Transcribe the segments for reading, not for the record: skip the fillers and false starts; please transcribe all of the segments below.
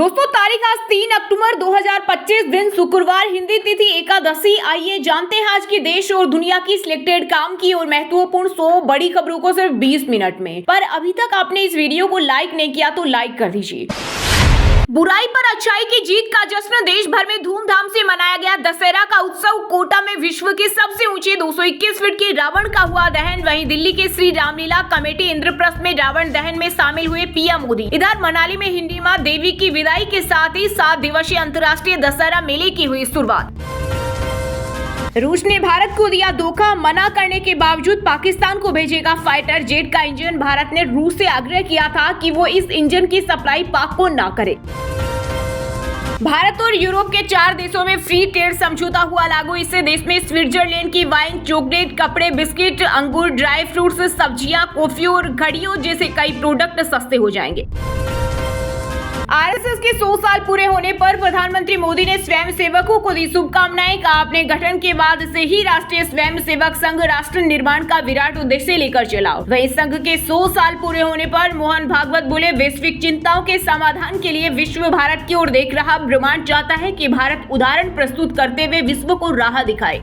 दोस्तों तारीख आज 3 अक्टूबर 2025 दिन शुक्रवार, हिंदी तिथि एकादशी। आइए जानते हैं आज की देश और दुनिया की सिलेक्टेड काम की और महत्वपूर्ण 100 बड़ी खबरों को सिर्फ 20 मिनट में। पर अभी तक आपने इस वीडियो को लाइक नहीं किया तो लाइक कर दीजिए। बुराई पर अच्छाई की जीत का जश्न देश भर में धूमधाम से मनाया गया। दशहरा का उत्सव कोटा में विश्व के सबसे ऊंचे 221 फीट के रावण का हुआ दहन। वहीं दिल्ली के श्री रामलीला कमेटी इंद्रप्रस्थ में रावण दहन में शामिल हुए पीएम मोदी। इधर मनाली में हिंदी मां देवी की विदाई के साथ ही 7 दिवसीय अंतर्राष्ट्रीय दशहरा मेले की हुई शुरुआत। रूस ने भारत को दिया धोखा, मना करने के बावजूद पाकिस्तान को भेजेगा फाइटर जेट का इंजन। भारत ने रूस से आग्रह किया था कि वो इस इंजन की सप्लाई पाक को ना करे। भारत और यूरोप के 4 देशों में फ्री ट्रेड समझौता हुआ लागू। इससे देश में स्विट्जरलैंड की वाइन, चॉकलेट, कपड़े, बिस्किट, अंगूर, ड्राई फ्रूट्स, सब्जियां, कॉफी और घड़ियों जैसे कई प्रोडक्ट सस्ते हो जाएंगे। आरएसएस के 100 साल पूरे होने पर प्रधानमंत्री मोदी ने स्वयं सेवकों को दी शुभकामनाएं। कहा, अपने गठन के बाद से ही राष्ट्रीय स्वयं सेवक संघ राष्ट्र निर्माण का विराट उद्देश्य लेकर चला। वहीं संघ के 100 साल पूरे होने पर मोहन भागवत बोले, वैश्विक चिंताओं के समाधान के लिए विश्व भारत की ओर देख रहा। ब्रह्मांड चाहता है कि भारत उदाहरण प्रस्तुत करते हुए विश्व को राह दिखाए।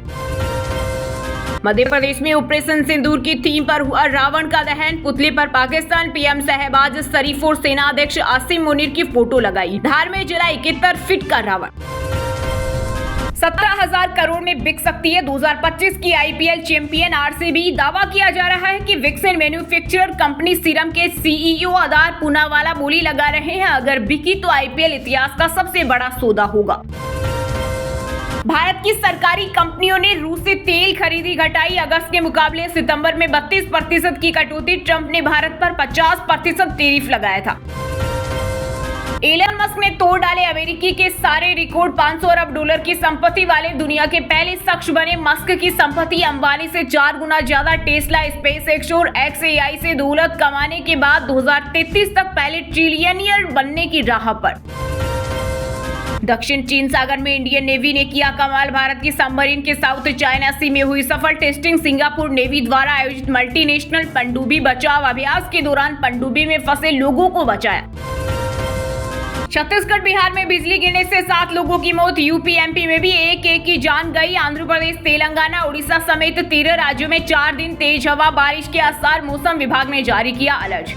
मध्य प्रदेश में ऑपरेशन सिंदूर की थीम पर हुआ रावण का दहन। पुतले पर पाकिस्तान पीएम शहबाज शरीफ और सेना अध्यक्ष आसिम मुनीर की फोटो लगाई। धार में जला 71 फीट का रावण। 17,000 करोड़ में बिक सकती है 2025 की आईपीएल चैंपियन आरसीबी। दावा किया जा रहा है कि वैक्सीन मैन्युफैक्चरर कंपनी सीरम के सीईओ आधार पूनावाला बोली लगा रहे हैं, अगर बिकी तो आईपीएल इतिहास का सबसे बड़ा सौदा होगा। भारत की सरकारी कंपनियों ने रूस से तेल खरीदी घटाई। अगस्त के मुकाबले सितंबर में 32% की कटौती। ट्रंप ने भारत पर 50% टैरिफ लगाया था। एलन मस्क ने तोड़ डाले अमेरिकी के सारे रिकॉर्ड। 500 अरब डॉलर की संपत्ति वाले दुनिया के पहले शख्स बने। मस्क की संपत्ति अंबानी से 4 गुना ज्यादा। टेस्ला, स्पेसएक्स और XAI से दौलत कमाने के बाद 2033 तक पहले ट्रिलियनियर बनने की राह पर। दक्षिण चीन सागर में इंडियन नेवी ने किया कमाल। भारत की सबमरीन के साउथ चाइना सी में हुई सफल टेस्टिंग। सिंगापुर नेवी द्वारा आयोजित मल्टीनेशनल पनडुब्बी बचाव अभ्यास के दौरान पनडुब्बी में फंसे लोगों को बचाया। छत्तीसगढ़ बिहार में बिजली गिरने से 7 लोगों की मौत। यूपी एमपी में भी एक की जान गई। आंध्र प्रदेश, तेलंगाना, उड़ीसा समेत 13 राज्यों में 4 दिन तेज हवा बारिश के आसार। मौसम विभाग ने जारी किया अलर्ट।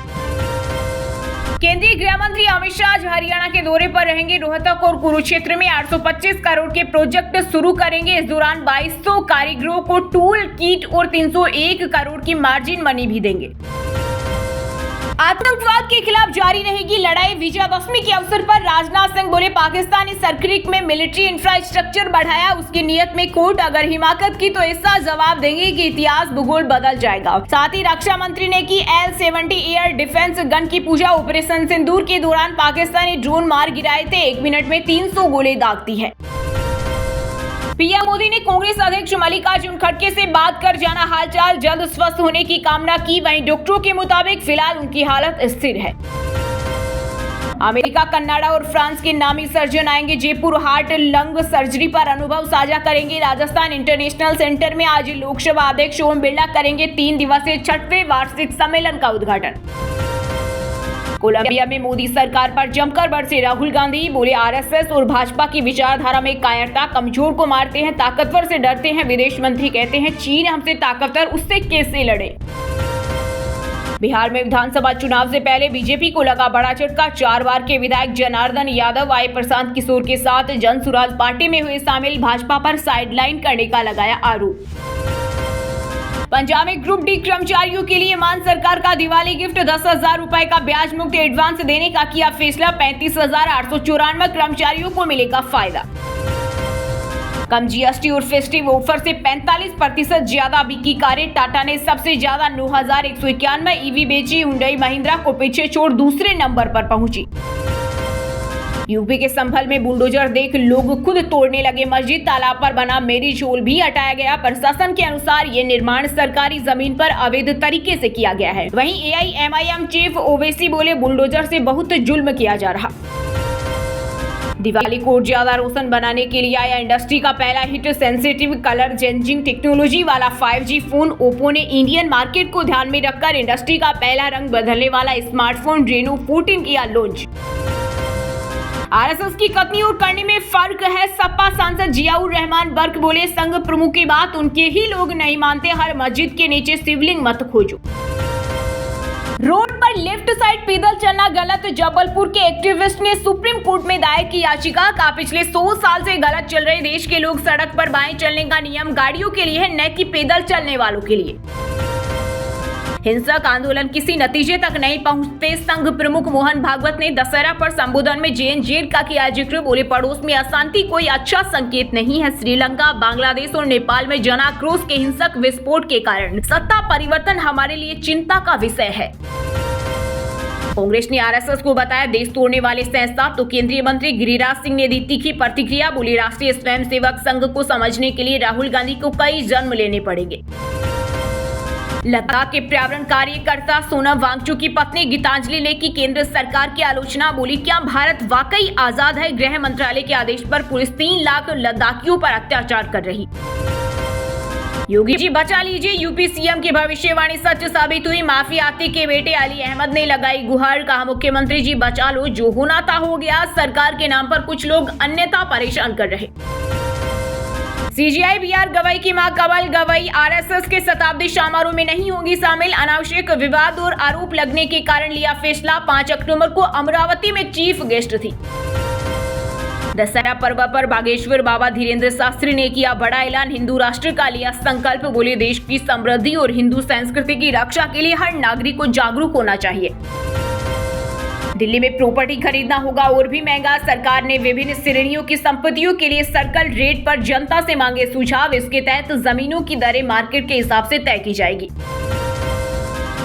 केंद्रीय गृह मंत्री अमित शाह आज हरियाणा के दौरे पर रहेंगे। रोहतक और कुरुक्षेत्र में 825 करोड़ के प्रोजेक्ट शुरू करेंगे। इस दौरान 2200 कारीगरों को टूल किट और 301 करोड़ की मार्जिन मनी भी देंगे। आतंकवाद के खिलाफ जारी रहेगी लड़ाई। विजयादशमी के अवसर पर राजनाथ सिंह बोले, पाकिस्तानी सरक्रिक में मिलिट्री इंफ्रास्ट्रक्चर बढ़ाया, उसकी नीयत में खोट। अगर हिमाकत की तो ऐसा जवाब देंगे कि इतिहास भूगोल बदल जाएगा। साथ ही रक्षा मंत्री ने की L-70 एयर डिफेंस गन की पूजा। ऑपरेशन सिंदूर के दौरान पाकिस्तानी ड्रोन मार गिराए थे। 1 मिनट में 300 गोले दागती है। पीएम मोदी ने कांग्रेस अध्यक्ष मल्लिकार्जुन खड़गे से बात कर जाना हालचाल, जल्द स्वस्थ होने की कामना की। वहीं डॉक्टरों के मुताबिक फिलहाल उनकी हालत स्थिर है। अमेरिका, कनाडा और फ्रांस के नामी सर्जन आएंगे जयपुर। हार्ट लंग सर्जरी पर अनुभव साझा करेंगे। राजस्थान इंटरनेशनल सेंटर में आज लोकसभा अध्यक्ष ओम बिरला करेंगे 3 दिवसीय 6वें वार्षिक सम्मेलन का उद्घाटन। कोलंबिया में मोदी सरकार पर जमकर बरसे राहुल गांधी। बोले, आरएसएस और भाजपा की विचारधारा में कायरता, कमजोर को मारते हैं, ताकतवर से डरते हैं। विदेश मंत्री कहते हैं, चीन हमसे ताकतवर, उससे कैसे लड़े। बिहार में विधानसभा चुनाव से पहले बीजेपी को लगा बड़ा झटका। 4 बार के विधायक जनार्दन यादव आए प्रशांत किशोर के साथ जन सुराज पार्टी में हुए शामिल। भाजपा पर साइडलाइन करने का लगाया आरोप। पंजाब में ग्रुप डी कर्मचारियों के लिए मान सरकार का दिवाली गिफ्ट। 10,000 रुपए का ब्याज मुक्त एडवांस देने का किया फैसला। 35,894 कर्मचारियों को मिलेगा फायदा। कम जीएसटी और फेस्टिव ऑफर से 45% ज्यादा बिकी कारें। टाटा ने सबसे ज्यादा 9,191 ईवी बेची। हुंडई महिंद्रा को पीछे छोड़ दूसरे नंबर पर पहुंची। यूपी के संभल में बुलडोजर देख लोग खुद तोड़ने लगे मस्जिद। तालाब पर बना मेरी झोल भी हटाया गया। प्रशासन के अनुसार ये निर्माण सरकारी जमीन पर अवैध तरीके से किया गया है। वहीं AIMIM चीफ ओवैसी बोले, बुलडोजर से बहुत जुल्म किया जा रहा। दिवाली को और ज्यादा रोशन बनाने के लिए आया इंडस्ट्री का पहला hit sensitive colour changing technology वाला 5G फोन। ओप्पो ने इंडियन मार्केट को ध्यान में रखकर इंडस्ट्री का पहला रंग बदलने वाला स्मार्टफोन रेनो 14 किया लॉन्च। आरएसएस की कथनी और करनी में फर्क है। सपा सांसद जियाउर रहमान बर्क बोले, संघ प्रमुख की बात उनके ही लोग नहीं मानते, हर मस्जिद के नीचे शिवलिंग मत खोजो। रोड पर लेफ्ट साइड पैदल चलना गलत, जबलपुर के एक्टिविस्ट ने सुप्रीम कोर्ट में दायर की याचिका। का पिछले 100 साल से गलत चल रहे देश के लोग सड़क पर बाएं चलने का नियम गाड़ियों के लिए है, न कि पैदल चलने वालों के लिए। हिंसक आंदोलन किसी नतीजे तक नहीं पहुंचते, संघ प्रमुख मोहन भागवत ने दशहरा पर संबोधन में जेएनजेड का किया जिक्र। बोले, पड़ोस में अशांति कोई अच्छा संकेत नहीं है। श्रीलंका, बांग्लादेश और नेपाल में जन आक्रोश के हिंसक विस्फोट के कारण सत्ता परिवर्तन हमारे लिए चिंता का विषय है। कांग्रेस ने आरएसएस को बताया देश तोड़ने वाले संस्था, तो केंद्रीय मंत्री गिरिराज सिंह ने दी तीखी प्रतिक्रिया। बोली, राष्ट्रीय स्वयंसेवक संघ को समझने के लिए राहुल गांधी को कई जन्म लेने पड़ेंगे। लद्दाख के पर्यावरण कार्यकर्ता सोनम वांगचुक की पत्नी गीतांजलि ने की केंद्र सरकार की आलोचना। बोली, क्या भारत वाकई आजाद है? गृह मंत्रालय के आदेश पर पुलिस 3 लाख लद्दाखियों पर अत्याचार कर रही। योगी जी बचा लीजिए, यूपी सीएम की भविष्यवाणी सच साबित हुई। माफी आतिक के बेटे अली अहमद ने लगाई गुहार, कहा मुख्यमंत्री जी बचा लो, जो होना था हो गया। सरकार के नाम पर कुछ लोग अन्यथा परेशान कर रहे। सीजीआई बीआर गवई की मां कमल गवई आरएसएस के शताब्दी समारोह में नहीं होगी शामिल। अनावश्यक विवाद और आरोप लगने के कारण लिया फैसला। 5 अक्टूबर को अमरावती में चीफ गेस्ट थी। दशहरा पर्व पर बागेश्वर बाबा धीरेन्द्र शास्त्री ने किया बड़ा ऐलान, हिंदू राष्ट्र का लिया संकल्प। बोले, देश की समृद्धि और हिंदू संस्कृति की रक्षा के लिए हर नागरिक को जागरूक होना चाहिए। दिल्ली में प्रॉपर्टी खरीदना होगा और भी महंगा, सरकार ने विभिन्न श्रेणियों की संपत्तियों के लिए सर्कल रेट पर जनता से मांगे सुझाव। इसके तहत जमीनों की दरें मार्केट के हिसाब से तय की जाएगी।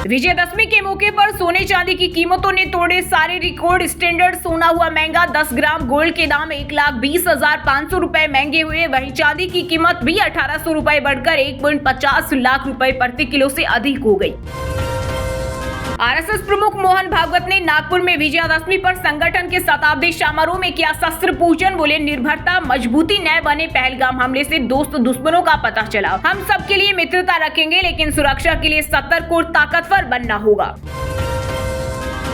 विजयदशमी के मौके पर सोने चांदी की कीमतों ने तोड़े सारे रिकॉर्ड। स्टैंडर्ड सोना हुआ महंगा, 10 ग्राम गोल्ड के दाम 1,20,500 रुपए महंगे हुए। वहीं चांदी की कीमत भी 1,800 रुपए बढ़कर 1.50 लाख रुपए प्रति किलो से अधिक हो गई। आरएसएस प्रमुख मोहन भागवत ने नागपुर में विजयादशमी पर संगठन के शताब्दी समारोह में किया शस्त्र पूजन। बोले, निर्भरता मजबूती न बने, पहलगाम हमले से दोस्त दुश्मनों का पता चला। हम सबके लिए मित्रता रखेंगे, लेकिन सुरक्षा के लिए सतर्क और ताकतवर बनना होगा।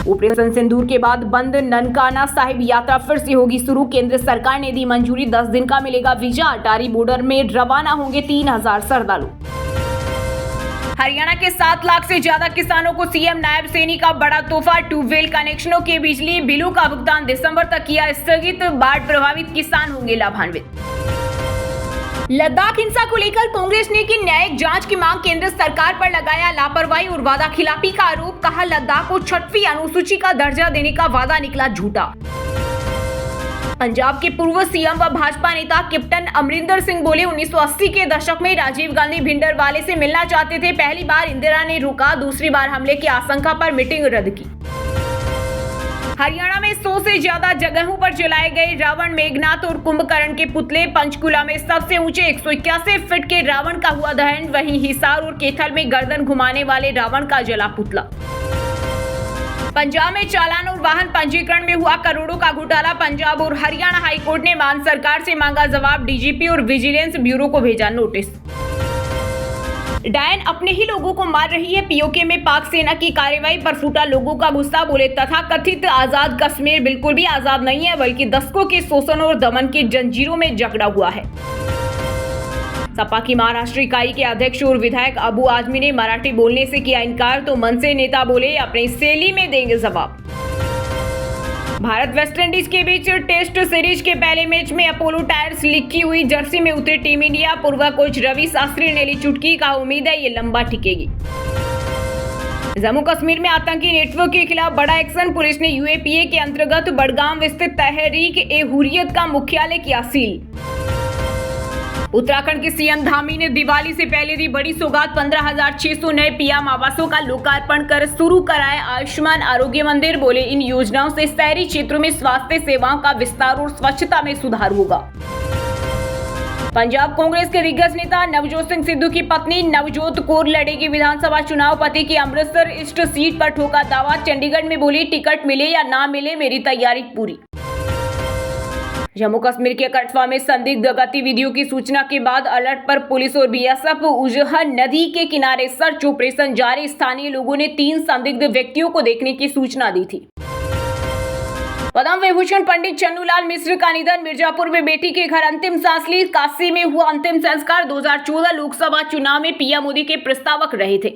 ऑपरेशन सिंदूर के बाद बंद ननकाना साहिब यात्रा फिर से होगी शुरू। केंद्र सरकार ने दी मंजूरी, 10 दिन का मिलेगा वीजा। अटारी बॉर्डर में रवाना होंगे 3000 श्रद्धालु। हरियाणा के 7 लाख से ज्यादा किसानों को सीएम नायब सैनी का बड़ा तोहफा। ट्यूबवेल कनेक्शनों के बिजली बिलों का भुगतान दिसंबर तक किया स्थगित। बाढ़ प्रभावित किसान होंगे लाभान्वित। लद्दाख हिंसा को लेकर कांग्रेस ने की न्यायिक जांच की मांग, केंद्र सरकार पर लगाया लापरवाही और वादा खिलाफी का आरोप। कहा, लद्दाख को 6वीं अनुसूची का दर्जा देने का वादा निकला झूठा। पंजाब के पूर्व सीएम व भाजपा नेता कैप्टन अमरिंदर सिंह बोले, 1980 के दशक में राजीव गांधी भिंडरवाले से मिलना चाहते थे। पहली बार इंदिरा ने रोका, दूसरी बार हमले की आशंका पर मीटिंग रद्द की। हरियाणा में 100 से ज्यादा जगहों पर जलाए गए रावण, मेघनाथ और कुंभकर्ण के पुतले। पंचकुला में सबसे ऊंचे 181 फीट के रावण का हुआ दहन। वहीं हिसार और कैथल में गर्दन घुमाने वाले रावण का जला पुतला। पंजाब में चालान और वाहन पंजीकरण में हुआ करोड़ों का घोटाला। पंजाब और हरियाणा हाईकोर्ट ने मान सरकार से मांगा जवाब। डीजीपी और विजिलेंस ब्यूरो को भेजा नोटिस। डायन अपने ही लोगों को मार रही है, पीओके में पाक सेना की कार्रवाई पर फूटा लोगों का गुस्सा। बोले, तथा कथित आजाद कश्मीर बिल्कुल भी आजाद नहीं है, बल्कि दशकों के शोषण और दमन की जंजीरों में जकड़ा हुआ है। सपा की महाराष्ट्र इकाई के अध्यक्ष और विधायक अबू आजमी ने मराठी बोलने से किया इनकार, तो मनसे नेता बोले अपनी शैली में देंगे जवाब। भारत वेस्टइंडीज के बीच टेस्ट सीरीज के पहले मैच में अपोलो टायर्स लिखी हुई जर्सी में उतरे टीम इंडिया। पूर्व कोच रवि शास्त्री ने ली चुटकी, का उम्मीद है ये लंबा टिकेगी। जम्मू कश्मीर में आतंकी नेटवर्क के खिलाफ बड़ा एक्शन। पुलिस ने यूएपीए के अंतर्गत बडगाम स्थित तहरीक-ए-हुर्रियत का मुख्यालय किया सील। उत्तराखंड के सीएम धामी ने दिवाली से पहले दी बड़ी सौगात, 15,600 नए पीएम आवासों का लोकार्पण कर शुरू कराया आयुष्मान आरोग्य मंदिर। बोले, इन योजनाओं से शहरी क्षेत्रों में स्वास्थ्य सेवाओं का विस्तार और स्वच्छता में सुधार होगा। पंजाब कांग्रेस के दिग्गज नेता नवजोत सिंह सिद्धू की पत्नी नवजोत कौर लड़ेगी विधानसभा चुनाव। पति की अमृतसर ईस्ट सीट पर ठोका दावा। चंडीगढ़ में बोली, टिकट मिले या ना मिले मेरी तैयारी पूरी। जम्मू कश्मीर के कठवा में संदिग्ध गतिविधियों की सूचना के बाद अलर्ट पर पुलिस और बीएसएफ। उजहर नदी के किनारे सर्च ऑपरेशन जारी। स्थानीय लोगों ने 3 संदिग्ध व्यक्तियों को देखने की सूचना दी थी। पद्म विभूषण पंडित चन्नूलाल मिश्र का निधन। मिर्जापुर में बेटी के घर अंतिम सांस ली। काशी में हुआ अंतिम संस्कार। 2014 लोकसभा चुनाव में पीएम मोदी के प्रस्तावक रहे थे।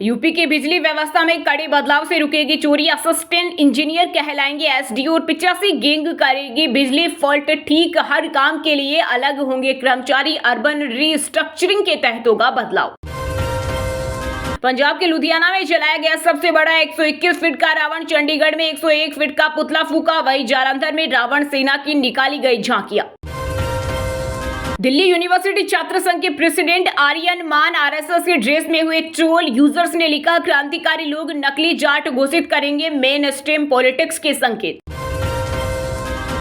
यूपी की बिजली व्यवस्था में कड़े बदलाव से रुकेगी चोरी। असिस्टेंट इंजीनियर कहलाएंगे एसडीओ और 85 गैंग करेगी बिजली फॉल्ट ठीक। हर काम के लिए अलग होंगे कर्मचारी। अर्बन रीस्ट्रक्चरिंग के तहत होगा बदलाव। पंजाब के लुधियाना में जलाया गया सबसे बड़ा 121 फीट का रावण। चंडीगढ़ में 101 फीट का पुतला फूका। वहीं जालंधर में रावण सेना की निकाली गई झांकियां। दिल्ली यूनिवर्सिटी छात्र संघ के प्रेसिडेंट आर्यन मान आरएसएस के ड्रेस में हुए ट्रोल। यूजर्स ने लिखा, क्रांतिकारी लोग नकली जाट घोषित करेंगे मेन स्ट्रीम पॉलिटिक्स के संकेत।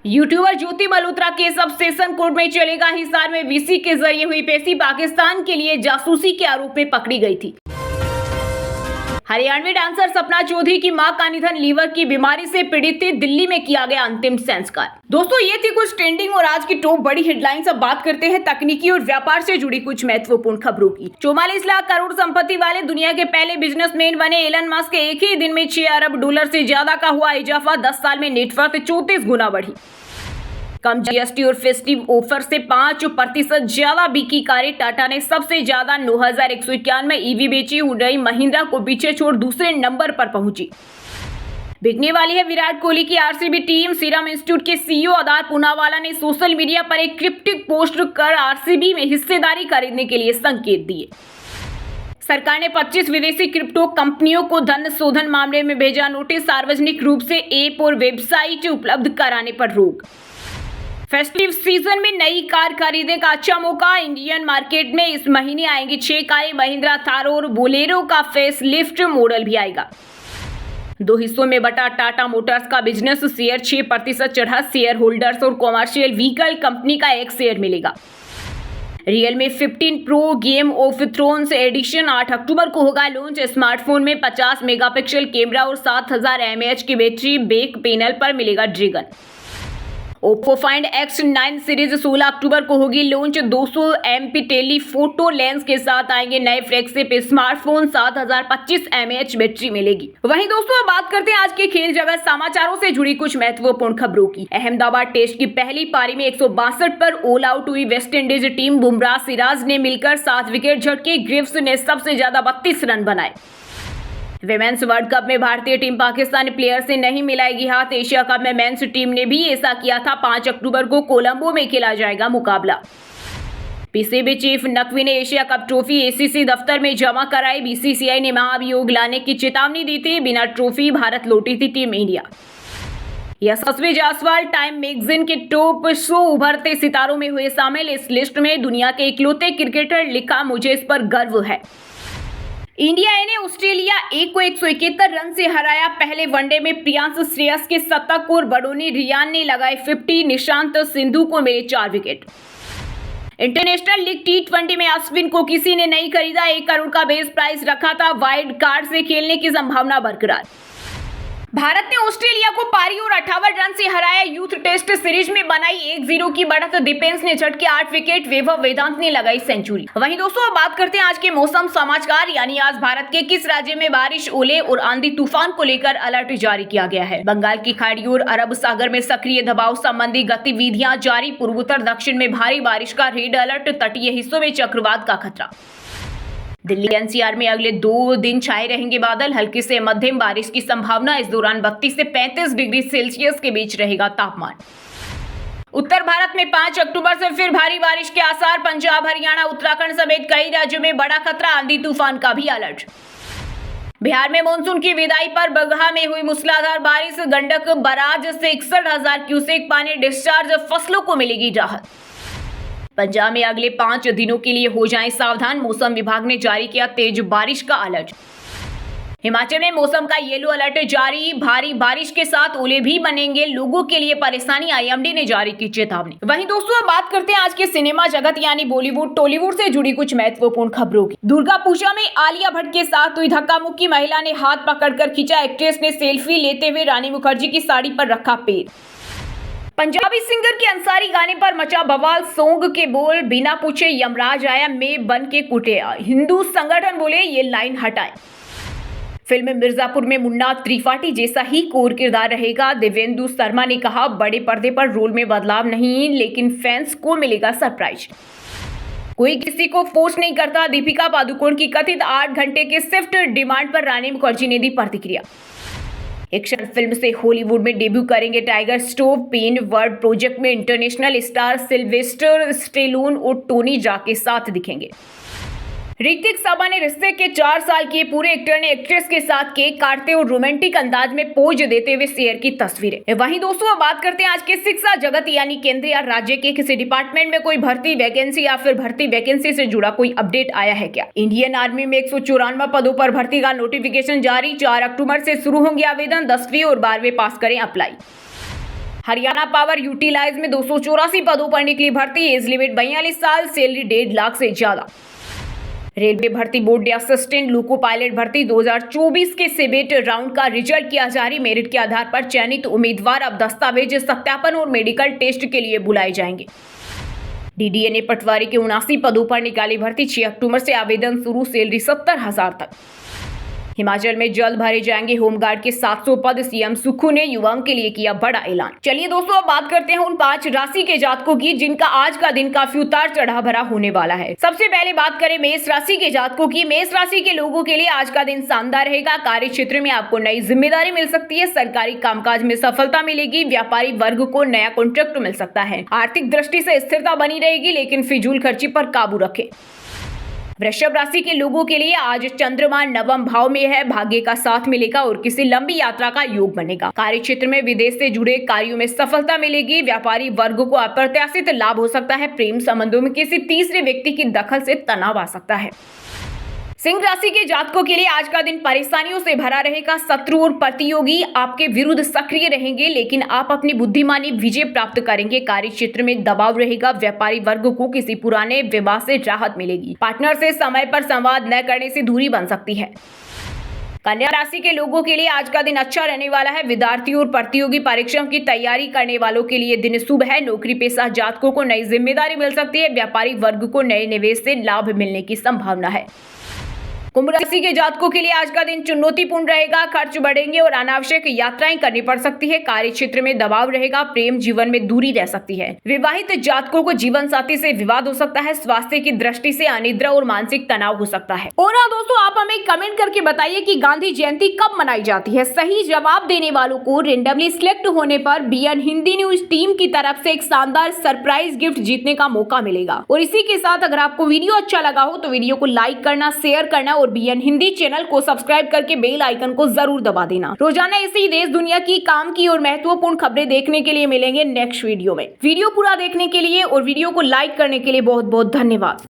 यूट्यूबर ज्योति मल्होत्रा केस अब सेशन कोर्ट में चलेगा। हिसार में वीसी के जरिए हुई पेशी। पाकिस्तान के लिए जासूसी के आरोप में पकड़ी गई थी। हरियाणवी डांसर सपना चौधरी की मां का निधन। लीवर की बीमारी से पीड़ित थी। दिल्ली में किया गया अंतिम संस्कार। दोस्तों, ये थी कुछ ट्रेंडिंग और आज की टॉप बड़ी हेडलाइंस। अब बात करते हैं तकनीकी और व्यापार से जुड़ी कुछ महत्वपूर्ण खबरों की। 44 लाख करोड़ संपत्ति वाले दुनिया के पहले बिजनेसमैन बने एलन मस्क। एक ही दिन में $6 अरब से ज्यादा का हुआ इजाफा। 10 साल में नेटवर्थ 34 गुना बढ़ी। कम जीएसटी और फेस्टिव ऑफर से 5% ज्यादा बिकी कारें। टाटा ने सबसे ज्यादा 9,191 ईवी बेची। हुंडई महिंद्रा को पीछे छोड़ दूसरे नंबर पर पहुंची। बिकने वाली है विराट कोहली की आरसीबी टीम। सीरम इंस्टीट्यूट के सीईओ अदार पूनावाला ने सोशल मीडिया पर एक क्रिप्टिक पोस्ट कर आरसीबी में हिस्सेदारी खरीदने के लिए संकेत दिए। सरकार ने 25 विदेशी क्रिप्टो कंपनियों को धन शोधन मामले में भेजा नोटिस। सार्वजनिक रूप से ऐप और वेबसाइट उपलब्ध कराने पर रोक। फेस्टिव सीजन में नई कार खरीदने का अच्छा मौका। इंडियन मार्केट में इस महीने आएंगी 6 कारें। महिंद्रा थार और बोलेरो का फेस लिफ्ट मॉडल भी आएगा। 2 हिस्सों में बटा टाटा मोटर्स का बिजनेस शेयर 6% चढ़ा। शेयर होल्डर्स और कॉमर्शियल व्हीकल कंपनी का 1 शेयर मिलेगा। Realme 15 Pro Game of Thrones edition 8 अक्टूबर को होगा लॉन्च। स्मार्टफोन में 50 मेगापिक्सल कैमरा और 7000 mAh की बैटरी। बैक पैनल पर मिलेगा dragon. Oppo find X9 series 16 अक्टूबर को होगी लॉन्च। 200 MP टेलीफोटो लेंस के साथ आएंगे नए फ्लैगशिप स्मार्टफोन। 7025 mAh बैटरी मिलेगी। वहीं दोस्तों, बात करते हैं आज के खेल जगत समाचारों से जुड़ी कुछ महत्वपूर्ण खबरों की। अहमदाबाद टेस्ट की पहली पारी में 162 पर ऑल आउट हुई वेस्टइंडीज टीम। बुमराह सिराज ने मिलकर 7 विकेट झटके। ग्रिफ्स ने सबसे ज्यादा 32 रन बनाए। विमेंस वर्ल्ड कप में भारतीय टीम पाकिस्तानी प्लेयर से नहीं मिलाएगी हाथ। एशिया कप में मेंस टीम ने भी ऐसा किया था। 5 अक्टूबर को कोलंबो में खेला जाएगा मुकाबला। पीसीबी चीफ नकवी ने एशिया कप ट्रॉफी एसीसी दफ्तर में जमा कराई। बीसीसीआई ने महाभियोग लाने की चेतावनी दी थी। बिना ट्रॉफी भारत लौटी थी टीम इंडिया। यशस्वी जायसवाल टाइम मैगजीन के टॉप 100 उभरते सितारों में हुए शामिल। इस लिस्ट में दुनिया के इकलौते क्रिकेटर। लिखा, मुझे इस पर गर्व है। इंडिया ने ऑस्ट्रेलिया ए को 171 रन से हराया। पहले वनडे में प्रियांशु श्रेयस के शतक और बड़ोनी रियान ने लगाए 50। निशांत सिंधु को मिले 4 विकेट। इंटरनेशनल लीग T20 में अश्विन को किसी ने नहीं खरीदा। 1 करोड़ का बेस प्राइस रखा था। वाइल्ड कार्ड से खेलने की संभावना बरकरार। भारत ने ऑस्ट्रेलिया को पारी और 58 रन से हराया। यूथ टेस्ट सीरीज में बनाई 1-0 की बढ़त। डिफेंस ने झटके 8 विकेट। वैभव वेदांत ने लगाई सेंचुरी। वहीं दोस्तों, अब बात करते हैं आज के मौसम समाचार। यानी आज भारत के किस राज्य में बारिश, ओले और आंधी तूफान को लेकर अलर्ट जारी किया गया है। बंगाल की खाड़ी और अरब सागर में सक्रिय दबाव संबंधी गतिविधियां जारी। पूर्वोत्तर दक्षिण में भारी बारिश का रेड अलर्ट। तटीय हिस्सों में चक्रवात का खतरा। दिल्ली एनसीआर में अगले 2 दिन छाए रहेंगे बादल। हल्की से मध्यम बारिश की संभावना। इस दौरान 32 से 35 डिग्री सेल्सियस के बीच रहेगा तापमान। उत्तर भारत में 5 अक्टूबर से फिर भारी बारिश के आसार। पंजाब, हरियाणा, उत्तराखंड समेत कई राज्यों में बड़ा खतरा। आंधी तूफान का भी अलर्ट। बिहार में मानसून की विदाई पर बगहा में हुई मूसलाधार बारिश। गंडक बराज से 61,000 क्यूसेक पानी डिस्चार्ज। फसलों को मिलेगी राहत। पंजाब में अगले 5 दिनों के लिए हो जाएं सावधान। मौसम विभाग ने जारी किया तेज बारिश का अलर्ट। हिमाचल में मौसम का येलो अलर्ट जारी। भारी बारिश के साथ ओले भी बनेंगे। लोगों के लिए परेशानी। आईएमडी ने जारी की चेतावनी। वहीं दोस्तों, बात करते हैं आज के सिनेमा जगत यानी बॉलीवुड टॉलीवुड से जुड़ी कुछ महत्वपूर्ण खबरों की। दुर्गा पूजा में आलिया भट्ट के साथ हुई धक्का मुक्की। महिला ने हाथ पकड़कर खींचा। एक्ट्रेस ने सेल्फी लेते हुए रानी मुखर्जी की साड़ी पर रखा पैर। पंजाबी सिंगर के अंसारी गाने पर मचा बवाल। सॉन्ग के बोल, बिना पूछे यमराज आया, मैं बन के कुटिया। हिंदू संगठन बोले ये लाइन हटाए। फिल्म मिर्जापुर में मुन्ना त्रिपाठी जैसा ही कोर किरदार रहेगा। देवेंदु शर्मा ने कहा, बड़े पर्दे पर रोल में बदलाव नहीं, लेकिन फैंस को मिलेगा सरप्राइज। कोई किसी को फोर्स नहीं करता। दीपिका पादुकोण की कथित 8 घंटे के शिफ्ट डिमांड पर रानी मुखर्जी ने दी प्रतिक्रिया। एक्शन फिल्म से हॉलीवुड में डेब्यू करेंगे Tiger Shroff. Pan world project में इंटरनेशनल स्टार सिल्वेस्टर स्टेलोन और टोनी जॉ के साथ दिखेंगे। ऋतिक शर्मा ने रिश्ते के 4 साल किए पूरे। एक्टर ने एक्ट्रेस के साथ केक काटते और रोमांटिक अंदाज में पोज देते हुए शेयर की तस्वीरें। वहीं दोस्तों, अब बात करते हैं आज के शिक्षा जगत यानी केंद्र या राज्य के किसी डिपार्टमेंट में कोई भर्ती वैकेंसी या फिर भर्ती वैकेंसी से जुड़ा कोई अपडेट आया है क्या। इंडियन आर्मी में 194 पदों पर भर्ती का नोटिफिकेशन जारी। 4 अक्टूबर से शुरू होंगे आवेदन। 10वीं और 12वीं पास करें अप्लाई। हरियाणा पावर यूटिलाइज में 284 पदों पर निकली भर्ती। एज लिमिट 42 साल, सैलरी 1.5 लाख से ज्यादा। रेलवे भर्ती बोर्ड ने असिस्टेंट लोको पायलट भर्ती 2024 के सेबेट राउंड का रिजल्ट किया जारी। मेरिट के आधार पर चयनित उम्मीदवार अब दस्तावेज सत्यापन और मेडिकल टेस्ट के लिए बुलाए जाएंगे। डीडीए ने पटवारी के 79 पदों पर निकाली भर्ती। 6 अक्टूबर से आवेदन शुरू। सैलरी 70,000 तक। हिमाचल में जल्द भरे जाएंगे होमगार्ड के 700 पद। सीएम सुक्खू ने युवाओं के लिए किया बड़ा ऐलान। चलिए दोस्तों, अब बात करते हैं उन 5 राशि के जातकों की जिनका आज का दिन काफी उतार चढ़ाव भरा होने वाला है। सबसे पहले बात करें मेष राशि के जातकों की। मेष राशि के लोगों के लिए आज का दिन शानदार रहेगा। कार्य क्षेत्र में आपको नई जिम्मेदारी मिल सकती है। सरकारी कामकाज में सफलता मिलेगी। व्यापारी वर्ग को नया कॉन्ट्रैक्ट मिल सकता है। आर्थिक दृष्टि से स्थिरता बनी रहेगी, लेकिन फिजूल खर्ची पर काबू रखें। वृषभ राशि के लोगों के लिए आज चंद्रमा नवम भाव में है। भाग्य का साथ मिलेगा और किसी लंबी यात्रा का योग बनेगा। कार्य क्षेत्र में विदेश से जुड़े कार्यों में सफलता मिलेगी। व्यापारी वर्ग को अप्रत्याशित लाभ हो सकता है। प्रेम संबंधों में किसी तीसरे व्यक्ति की दखल से तनाव आ सकता है। सिंह राशि के जातकों के लिए आज का दिन परेशानियों से भरा रहेगा। शत्रु और प्रतियोगी आपके विरुद्ध सक्रिय रहेंगे, लेकिन आप अपनी बुद्धिमानी विजय प्राप्त करेंगे। कार्य क्षेत्र में दबाव रहेगा। व्यापारी वर्ग को किसी पुराने विवाद से राहत मिलेगी। पार्टनर से समय पर संवाद न करने से दूरी बन सकती है। कन्या राशि के लोगों के लिए आज का दिन अच्छा रहने वाला है। विद्यार्थियों और प्रतियोगी परीक्षाओं की तैयारी करने वालों के लिए दिन शुभ है। नौकरी पेशा जातकों को नई जिम्मेदारी मिल सकती है। व्यापारी वर्ग को नए निवेश से लाभ मिलने की संभावना है। कुंभ राशि के जातकों के लिए आज का दिन चुनौतीपूर्ण रहेगा। खर्च बढ़ेंगे और अनावश्यक यात्राएं करनी पड़ सकती है। कार्य क्षेत्र में दबाव रहेगा। प्रेम जीवन में दूरी रह सकती है। विवाहित जातकों को जीवन साथी से विवाद हो सकता है। स्वास्थ्य की दृष्टि से अनिद्रा और मानसिक तनाव हो सकता है। और दोस्तों, आप हमें कमेंट करके बताइए कि गांधी जयंती कब मनाई जाती है। सही जवाब देने वालों को रेंडमली सिलेक्ट होने पर बीएन हिंदी न्यूज टीम की तरफ से एक शानदार सरप्राइज गिफ्ट जीतने का मौका मिलेगा। और इसी के साथ अगर आपको वीडियो अच्छा लगा हो तो वीडियो को लाइक करना, शेयर करना और बीएन हिंदी चैनल को सब्सक्राइब करके बेल आइकन को जरूर दबा देना। रोजाना ऐसी देश दुनिया की काम की और महत्वपूर्ण खबरें देखने के लिए मिलेंगे नेक्स्ट वीडियो में। वीडियो पूरा देखने के लिए और वीडियो को लाइक करने के लिए बहुत बहुत धन्यवाद।